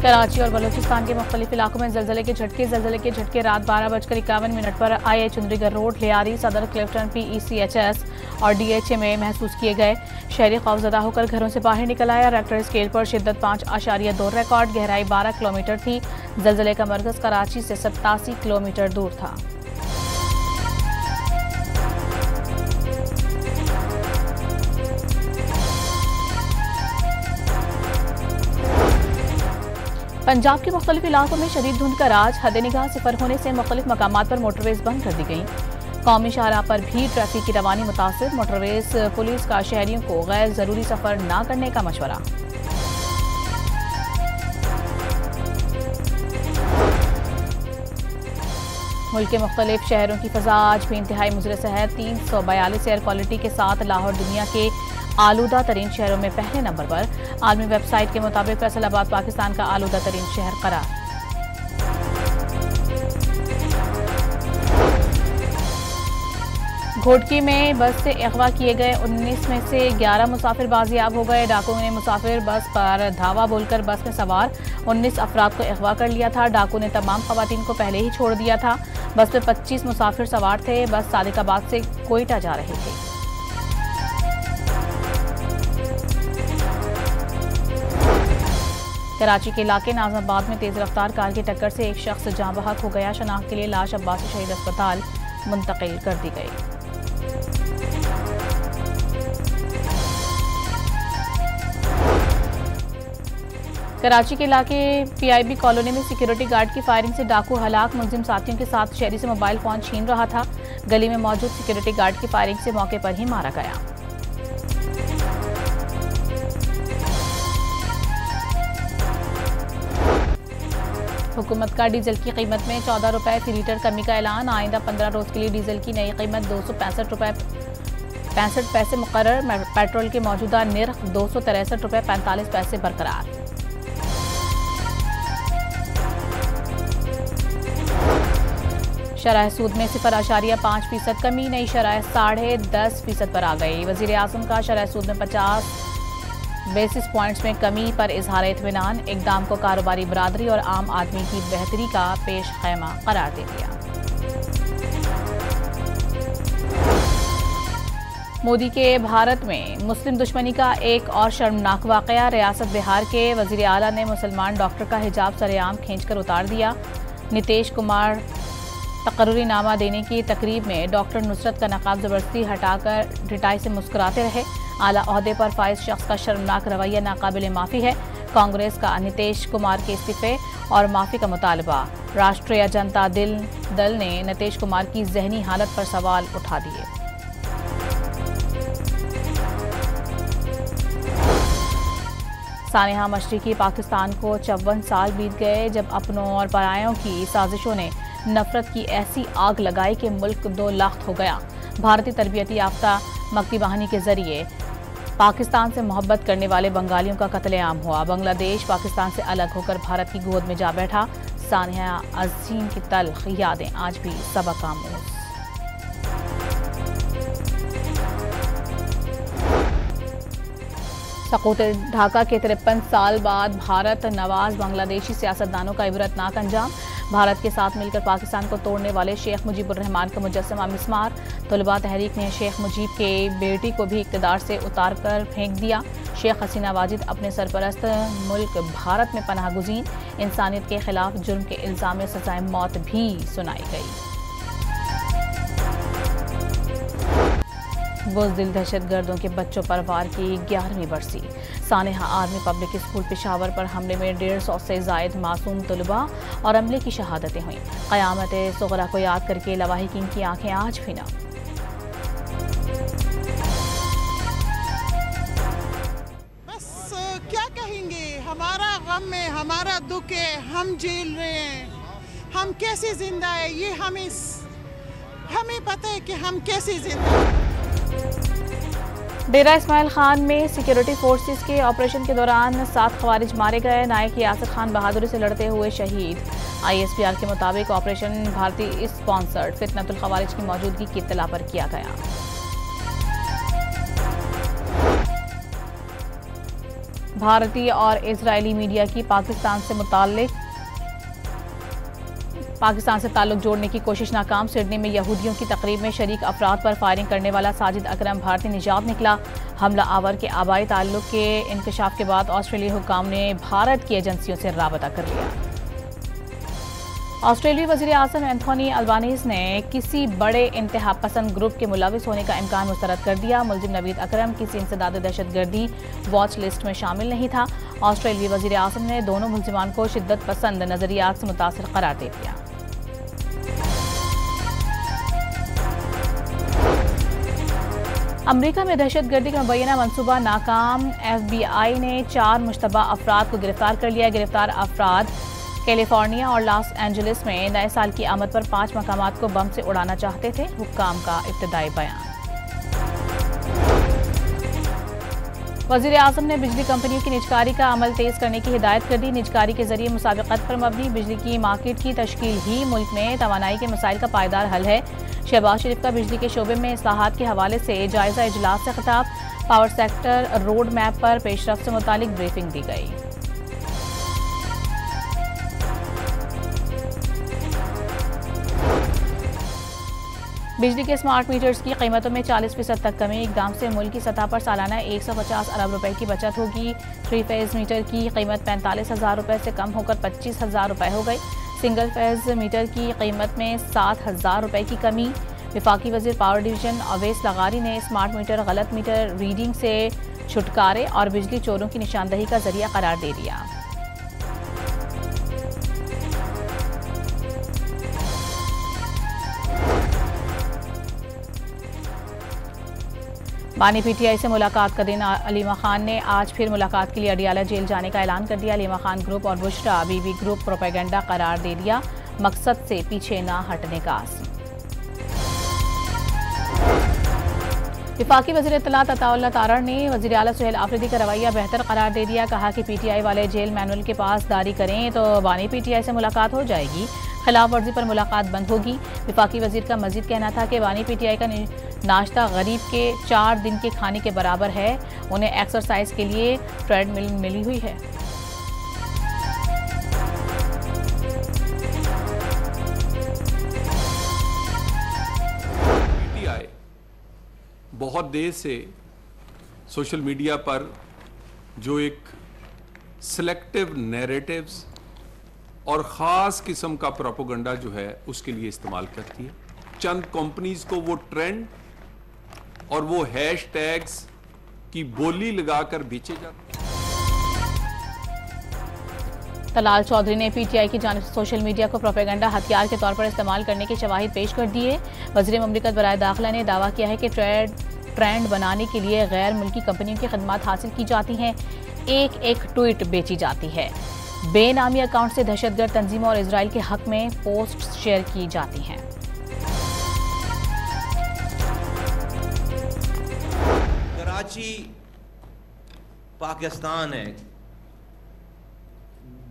कराची और बलूचिस्तान के मुख्तलिफ इलाकों में जल्जले के झटके रात 12:51 पर आई चुंदरीगढ़ रोड, लियारी, सदर, क्लिफ्टन, PECHS और DHA में महसूस किए गए। शहरी खौफजदा होकर घरों से बाहर निकल आया। रेक्टर स्केल पर शिद्दत 5.2 रिकॉर्ड, गहराई 12 किलोमीटर थी। जल्जले का मरकज कराची से 87 किलोमीटर दूर था। पंजाब के मुख्तलिफ इलाकों में शदीद धुंध का राज, हद निगाह सिफर होने से मुख्तलिफ मकामात पर मोटरवेज बंद कर दी गई। कौमी शाहराह पर भी ट्रैफिक की रवानी मुतासिर, मोटरवेज पुलिस का शहरियों को गैर जरूरी सफर न करने का मशवरा। मुल्क के मुख्तलिफ शहरों की फजा आज भी इंतहाई मुज़र है। 342 एयर क्वालिटी के साथ लाहौर दुनिया के आलूदा तरीन शहरों में पहले नंबर पर। आलमी वेबसाइट के मुताबिक फैसलाबाद पाकिस्तान का आलूदा तरीन शहर करार। घोटकी में बस से अगवा किए गए 19 में से 11 मुसाफिर बाजियाब हो गए। डाकुओं ने मुसाफिर बस पर धावा बोलकर बस में सवार 19 अफराद को अगवा कर लिया था। डाकू ने तमाम खवातीन को पहले ही छोड़ दिया था। बस में 25 मुसाफिर सवार थे। बस सादिकाबाद से कोयटा जा रहे थे। कराची के इलाके नाजमाबाद में तेज रफ्तार कार की टक्कर से एक शख्स जाँ बहक हो गया। शनाख्त के लिए लाश अब्बासी शहीद अस्पताल मुंतकिल कर दी गई। कराची के इलाके PIB कॉलोनी में सिक्योरिटी गार्ड की फायरिंग से डाकू हलाक, मुलजिम साथियों के साथ शहरी से मोबाइल फोन छीन रहा था। गली में मौजूद सिक्योरिटी गार्ड की फायरिंग से मौके पर ही मारा गया। हुकूमत का डीजल की कीमत में 14 रुपए फी लीटर कमी का ऐलान। आइंदा 15 रोज के लिए डीजल की नई कीमत 265 रुपए 65 पैसे मुकर्रर। पेट्रोल के मौजूदा निर्ख 263 रुपए 45 पैसे बरकरार। शरह सूद में 0.5% कमी, नई शरह 10.5% पर आ गई। वजीर आजम का शरह सूद में 50 बेसिस पॉइंट्स में कमी पर इजहार इत्मीनान। इक़दाम को कारोबारी बरादरी और आम आदमी की बेहतरी का पेश खैमा करार दे दिया। मोदी के भारत में मुस्लिम दुश्मनी का एक और शर्मनाक वाकया। रियासत बिहार के वजीर आला ने मुसलमान डॉक्टर का हिजाब सरेआम खींचकर उतार दिया। नीतीश कुमार तकर्रुरी नामा देने की तकरीब में डॉक्टर नुसरत का नकाब जबरदस्ती हटाकर रिटाई से मुस्कुराते रहे। आला ओहदे पर फाइज शख्स का शर्मनाक रवैया नाकाबिल माफ़ी है। कांग्रेस का नीतीश कुमार के इस्तीफे और माफ़ी का मुतालबा। राष्ट्रीय जनता दल ने नीतीश कुमार की जहनी हालत पर सवाल उठा दिए। सानेहा मशरिकी पाकिस्तान को 54 साल बीत गए जब अपनों और परायों की साजिशों ने नफरत की ऐसी आग लगाई कि मुल्क 2 लाख हो गया। भारतीय तरबियती याफ्ता मक्ती वाहिनी के जरिए पाकिस्तान से मोहब्बत करने वाले बंगालियों का कत्लेआम हुआ। बांग्लादेश पाकिस्तान से अलग होकर भारत की गोद में जा बैठा। सानिया अजीम की तल्ख यादें आज भी सबक आमोज। सकूत ढाका के 53 साल बाद भारत नवाज बांग्लादेशी सियासतदानों का इबरतनाक अंजाम। भारत के साथ मिलकर पाकिस्तान को तोड़ने वाले शेख मुजीबुर रहमान का मुजस्समा मिस्मार। तलबा तहरीक ने शेख मुजीब के बेटी को भी इक़्तिदार से उतार कर फेंक दिया। शेख हसीना वाजिद अपने सरपरस्त मुल्क भारत में पनाह गुज़ीन। इंसानियत के खिलाफ जुर्म के इल्ज़ाम में सज़ाए मौत भी सुनाई गई। बुज़दिल दहशतगर्दों के बच्चों पर वार की 11वीं बरसी। सानेहा आर्मी पब्लिक स्कूल पेशावर पर हमले में 150 से ज़ायद मासूम तलबा और अमले की शहादतें हुईं। क़यामत सुग़रा को याद करके लवाहिकीन की आंखें आज भी नम। बस क्या कहेंगे, हमारा गम है, हमारा दुख है, हम झेल रहे हैं। हम कैसे जिंदा है ये हमें पता है कि हम कैसे जिंदा हैं। डेरा इस्माइल खान में सिक्योरिटी फोर्सेस के ऑपरेशन के दौरान 7 खवारिज मारे गए। नायक यासिर खान बहादुरी से लड़ते हुए शहीद। ISPR के मुताबिक ऑपरेशन भारतीय स्पॉन्सर्ड फितनतुल खवारिज की मौजूदगी की इत्तला पर किया गया। भारतीय और इजरायली मीडिया की पाकिस्तान से ताल्लुक जोड़ने की कोशिश नाकाम। सिडनी में यहूदियों की तकरीब में शरीक अफराद पर फायरिंग करने वाला साजिद अकरम भारतीय निजात निकला। हमला आवर के आबाई ताल्लुक के इंकशाफ के बाद ऑस्ट्रेलियाई हुक्काम ने भारत की एजेंसियों से राबता कर लिया। ऑस्ट्रेलियाई वज़ीर आज़म एंथोनी अल्बानीज़ ने किसी बड़े इंतहा पसंद ग्रुप के मुलविस होने का इम्कान मुस्तरद कर दिया। मुलजिम नवीद अकरम किसी इंसदाद दहशतगर्दी वॉच लिस्ट में शामिल नहीं था। ऑस्ट्रेलियाई वज़ीर आज़म ने दोनों मुलजिमान को शिद्दत पसंद नजरियात से मुतासिर करार दे दिया। अमरीका में दहशतगर्दी का मुबैना मनसूबा नाकाम। FBI ने 4 मुश्तबा अफराद को गिरफ्तार कर लिया। गिरफ्तार अफराद कैलिफोर्निया और लॉस एंजलिस में नए साल की आमद पर 5 मकामात को बम से उड़ाना चाहते थे। हुक्काम का इब्तदाई बयान। वज़ीर आज़म ने बिजली कंपनियों की निजकारी का अमल तेज करने की हिदायत कर दी। निजकारी के जरिए मुसाबिकत पर मबनी बिजली की मार्केट की तश्कील ही मुल्क में तवानाई के मसाइल का पायदार हल है। शहबाज शरीफ का बिजली के शोबे में इस्लाहात के हवाले से जायजा इजलास से खिताब। पावर सेक्टर रोड मैप पर पेशरफ्त से मुतालिक ब्रीफिंग दी गई। बिजली के स्मार्ट मीटर्स की कीमतों में 40% तक कमी। इकदाम से मुल्क की सतह पर सालाना 150 अरब रुपए की बचत होगी। 3 फेज मीटर की कीमत 45,000 रुपए से कम होकर 25,000 रुपए हो गई। सिंगल फेज मीटर की कीमत में 7,000 रुपए की कमी। वफाकी वज़ीर पावर डिवीजन अवैस लगारी ने स्मार्ट मीटर गलत मीटर रीडिंग से छुटकारे और बिजली चोरों की निशानदही का जरिया करार दे दिया। बानी PTI से मुलाकात का दिन। अलीमा खान ने आज फिर मुलाकात के लिए अडियाला जेल जाने का ऐलान कर दिया। अलीमा खान ग्रुप और बुशरा बीबी ग्रुप प्रोपेगेंडा करार दे दिया। मकसद से पीछे न हटने का आज़म। वफाकी वज़ीर इत्तलात अताउल्लाह तारड़ ने वज़ीर आला सुहेल आफरीदी का रवैया बेहतर करार दे दिया। कहा कि PTI वाले जेल मैनुअल के पास दारी करें तो बानी PTI से मुलाकात हो जाएगी। खिलाफ वर्जी पर मुलाकात बंद होगी। वफाकी वज़ीर का मजीद कहना था कि बानी PTI का नाश्ता गरीब के 4 दिन के खाने के बराबर है। उन्हें एक्सरसाइज के लिए ट्रेडमिल मिली हुई है। PTI बहुत देर से सोशल मीडिया पर जो एक सिलेक्टिव नैरेटिव्स और ख़ास किस्म का प्रोपेगेंडा जो है उसके लिए इस्तेमाल करती है। चंद कंपनीज को वो ट्रेंड और वो हैशटैग्स की बोली लगाकर बेचे जाते हैं। तलाल चौधरी ने PTI की जानिब से सोशल मीडिया को प्रोपेगेंडा हथियार के तौर पर इस्तेमाल करने के शवाहिद पेश कर दिए। वज़ीर मुमलिकत बराए दाखिला ने दावा किया है कि ट्रेंड बनाने के लिए गैर मुल्की कंपनियों की खदमात हासिल की जाती हैं। एक ट्वीट बेची जाती है। बेनामी अकाउंट से दहशतगर्द तंजीमों और इजराइल के हक में पोस्ट शेयर की जाती हैं। कराची पाकिस्तान है।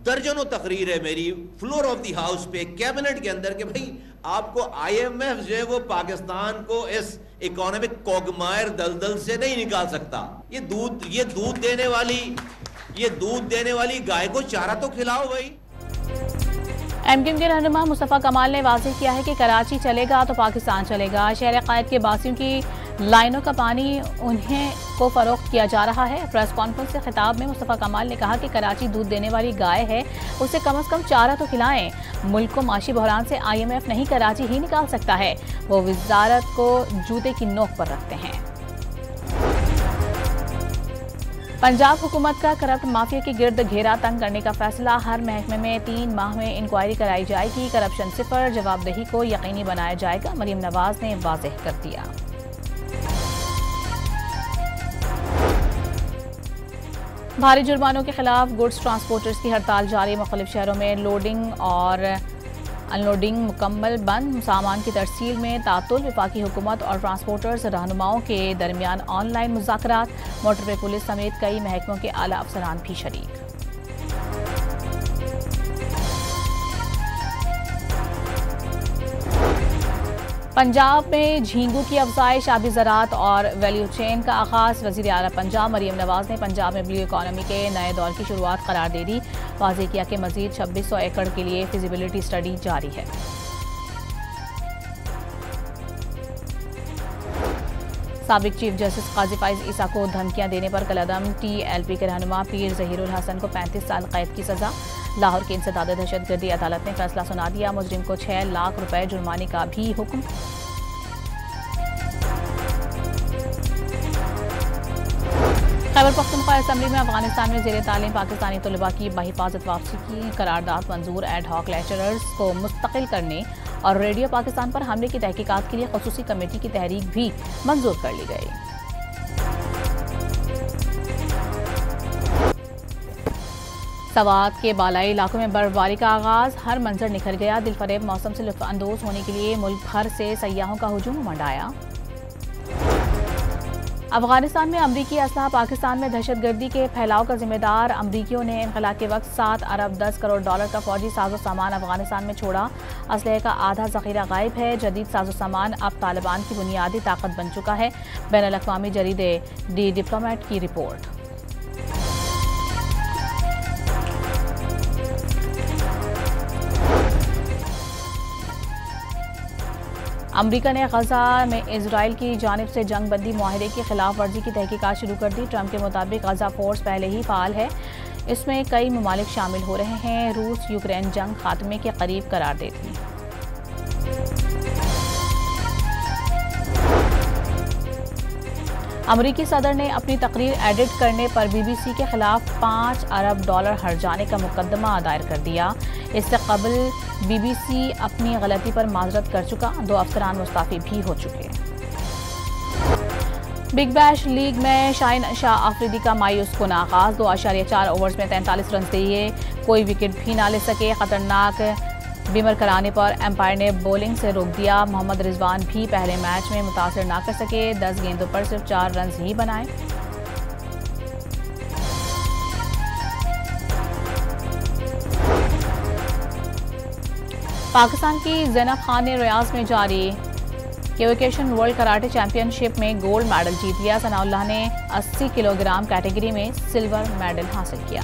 दर्जनों तकरीर है मेरी फ्लोर ऑफ द हाउस पे, कैबिनेट के अंदर कि भाई आपको IMF जो है वो पाकिस्तान को इस इकोनॉमिक कोगमायर दलदल से नहीं निकाल सकता। ये दूध देने वाली गाय को चारा तो खिलाओ भाई। MKM के रहनुमा मुस्तफ़ा कमाल ने वाज़ेह किया है कि कराची चलेगा तो पाकिस्तान चलेगा। शहर क़ायद के बासियों की लाइनों का पानी उन्हें को फरोख्त किया जा रहा है। प्रेस कॉन्फ्रेंस के खिताब में मुस्तफ़ा कमाल ने कहा कि कराची दूध देने वाली गाय है, उसे कम से कम चारा तो खिलाएं। मुल्क को माशी बहरान से IMF नहीं कराची ही निकाल सकता है। वो वजारत को जूते की नोक पर रखते हैं। पंजाब हुकूमत का करप्ट माफिया के गिर्द घेरा तंग करने का फैसला। हर महकमे में 3 माह में इंक्वायरी कराई जाएगी। करप्शन सिफर, जवाबदेही को यकीनी बनाया जाएगा। मरीम नवाज ने वाज़ेह कर दिया। भारी जुर्मानों के खिलाफ गुड्स ट्रांसपोर्टर्स की हड़ताल जारी। मुख्तलिफ शहरों में लोडिंग और अनलोडिंग मुकम्मल बंद। सामान की तरसील में तातुल। वफाकी हुकूमत और ट्रांसपोर्टर्स रहनुमाओं के दरमियान ऑनलाइन मुज़ाकरात। मोटरवे पुलिस समेत कई महकमों के आला अफसरान भी शरीक। पंजाब में झींगू की अफजाइश, आबी ज़राअत और वैल्यू चेन का आगाज़। वज़ीर आला पंजाब मरियम नवाज ने पंजाब में ब्लू इकॉनमी के नए दौर की शुरुआत करार दे दी। वाज़ेह किया कि मज़ीद 2600 एकड़ के लिए फिजिबिलिटी स्टडी जारी है। साबिक चीफ जस्टिस काजी फाइज ईसा को धमकियां देने पर कलअदम TLP के रहनुमा पीर ज़हीरुल हसन को 35 साल कैद की सजा। लाहौर की इंसदाद दहशतगर्दी अदालत ने फैसला सुना दिया। मुजरिम को 6 लाख रुपए जुर्माने का भी हुक्म। खैबर पख्तूनख्वा असम्बली में अफगानिस्तान में ज़ेर तालीम पाकिस्तानी तलबा की बहिफाजत वापसी की करारदाद मंजूर। एड हॉक लेक्चरर्स को मुस्तकिल करने और रेडियो पाकिस्तान पर हमले की तहकीकात के लिए खसूसी कमेटी की तहरीक भी मंजूर कर ली गई। सवात के बालाई इलाकों में बर्फबारी का आगाज, हर मंजर निखर गया। दिलफरेब मौसम से लुत्फ अंदोज होने के लिए मुल्क भर से सयाहों का हुजूम उमड़ आया। अफगानिस्तान में अमरीकी असलहा पाकिस्तान में दहशतगर्दी के फैलाव का जिम्मेदार। अमरीकियों ने इनकलाब के वक्त 7 अरब 10 करोड़ डॉलर का फौजी साजो सामान अफगानिस्तान में छोड़ा। असलहे का आधा जखीरा गायब है। जदीद साजो सामान अब तालिबान की बुनियादी ताकत बन चुका है। बैनुल अक़वामी जरीदे दी डिप्लोमेट की रिपोर्ट। अमरीका ने गजा में इजराइल की जानिब से जंग बंदी मुआहदे की खिलाफ वर्जी की तहकीकात शुरू कर दी। ट्रंप के मुताबिक गजा फोर्स पहले ही फाल है। इसमें कई ममालिक शामिल हो रहे हैं। रूस यूक्रेन जंग खात्मे के करीब करार देती। अमरीकी सदर ने अपनी तकरीर एडिट करने पर BBC के खिलाफ 5 अरब डॉलर हर्जाने का मुकदमा दायर कर दिया। इससे कबल BBC अपनी गलती पर माजरत कर चुका। 2 अफसरान मुस्तफी भी हो चुके। बिग बैश लीग में शाहीन शाह आफरीदी का मायूस कुन आगाज। 2.4 ओवर्स में 43 रन दिए, कोई विकेट भी ना ले सके। खतरनाक बीमर कराने पर एम्पायर ने बॉलिंग से रोक दिया। मोहम्मद रिजवान भी पहले मैच में मुतासिर ना कर सके। 10 गेंदों पर सिर्फ 4 रन ही बनाए। पाकिस्तान की ज़ैनब खान ने रियाज में जारी केविकेशन वर्ल्ड कराटे चैंपियनशिप में गोल्ड मेडल जीत लिया। सनाउल्लाह ने 80 किलोग्राम कैटेगरी में सिल्वर मेडल हासिल किया।